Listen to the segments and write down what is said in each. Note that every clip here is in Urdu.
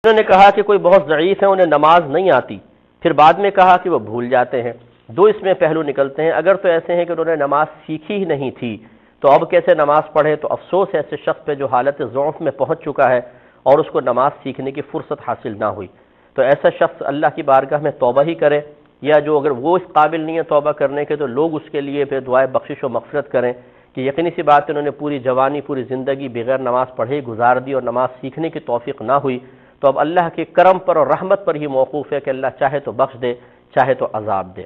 انہوں نے کہا کہ کوئی بہت ضعیف ہے، انہیں نماز نہیں آتی، پھر بعد میں کہا کہ وہ بھول جاتے ہیں۔ دو اس میں پہلو نکلتے ہیں۔ اگر تو ایسے ہیں کہ انہوں نے نماز سیکھی ہی نہیں تھی تو اب کیسے نماز پڑھے، تو افسوس ہے ایسے شخص پہ جو حالت ضعف میں پہنچ چکا ہے اور اس کو نماز سیکھنے کی فرصت حاصل نہ ہوئی۔ تو ایسا شخص اللہ کی بارگاہ میں توبہ ہی کرے، یا جو اگر وہ اس قابل نہیں ہے توبہ کرنے کے تو لوگ اس کے لیے پھر دعائے بخشش و مغفرت کریں کہ یقینی سی بات ہے انہوں نے پوری جوانی پوری زندگی بغیر نماز پڑھے گزار دی اور نماز سیکھنے کی توفیق نہ ہوئی، تو اب اللہ کے کرم پر اور رحمت پر ہی موقوف ہے کہ اللہ چاہے تو بخش دے، چاہے تو عذاب دے۔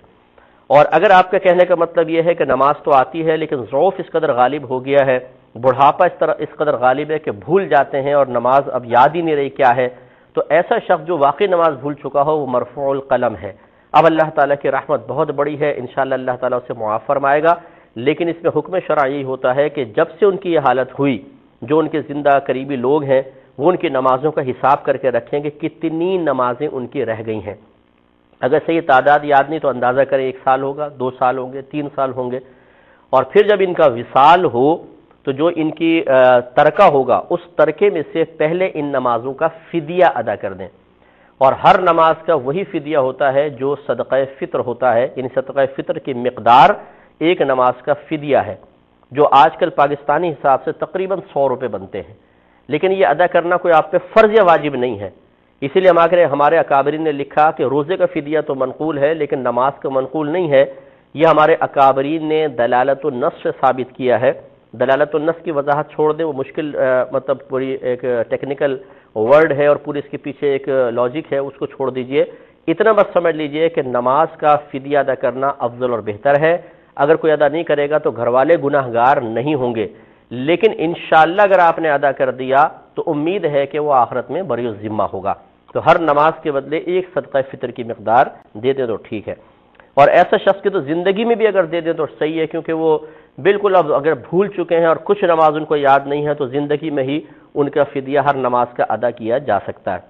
اور اگر آپ کا کہنے کا مطلب یہ ہے کہ نماز تو آتی ہے لیکن ضعف اس قدر غالب ہو گیا ہے، بڑھاپا اس قدر غالب ہے کہ بھول جاتے ہیں اور نماز اب یاد ہی نہیں رہی کیا ہے، تو ایسا شخص جو واقعی نماز بھول چکا ہو وہ مرفوع القلم ہے۔ اب اللہ تعالیٰ کی رحمت بہت بڑی ہے، انشاءاللہ اللہ تعالیٰ اسے معاف فرمائے گا، لیکن اس میں حکم شرع یہی ہوتا ہے کہ جب سے ان کی یہ حالت ہوئی، جو ان کے زندہ قریبی لوگ ہیں وہ ان کی نمازوں کا حساب کر کے رکھیں کہ کتنی نمازیں ان کی رہ گئی ہیں۔ اگر صحیح تعداد یاد نہیں تو اندازہ کریں 1 سال ہوگا، 2 سال ہوں گے، 3 سال ہوں گے، اور پھر جب ان کا وصال ہو تو جو ان کی ترکہ ہوگا اس ترکے میں سے پہلے ان نمازوں کا فدیہ ادا کر دیں، اور ہر نماز کا وہی فدیہ ہوتا ہے جو صدقہ فطر ہوتا ہے، یعنی صدقہ فطر کی مقدار ایک نماز کا فدیہ ہے، جو آج کل پاکستانی حساب سے تقریباً 100 روپے بنتے ہیں، لیکن یہ ادا کرنا کوئی آپ پہ فرض یا واجب نہیں ہے۔ اسی لیے ہمارے اکابرین نے لکھا کہ روزے کا فدیہ تو منقول ہے لیکن نماز کا منقول نہیں ہے۔ یہ ہمارے اکابرین نے دلالت النص سے ثابت کیا ہے۔ دلالت النص کی وضاحت چھوڑ دیں، وہ مشکل مطلب پوری ایک ٹیکنیکل ورڈ ہے اور پوری اس کے پیچھے ایک لاجک ہے، اس کو چھوڑ دیجئے۔ اتنا بس سمجھ لیجئے کہ نماز کا فدیہ ادا کرنا افضل اور بہتر ہے۔ اگر کوئی ادا نہیں کرے گا تو گھر والے گناہ گار نہیں ہوں گے، لیکن انشاءاللہ اگر آپ نے ادا کر دیا تو امید ہے کہ وہ آخرت میں بری الذمہ ہوگا۔ تو ہر نماز کے بدلے ایک صدقہ فطر کی مقدار دے دیں تو ٹھیک ہے، اور ایسا شخص کی تو زندگی میں بھی اگر دے دیں تو صحیح ہے، کیونکہ وہ بالکل اب اگر بھول چکے ہیں اور کچھ نماز ان کو یاد نہیں ہے تو زندگی میں ہی ان کا فدیہ ہر نماز کا ادا کیا جا سکتا ہے۔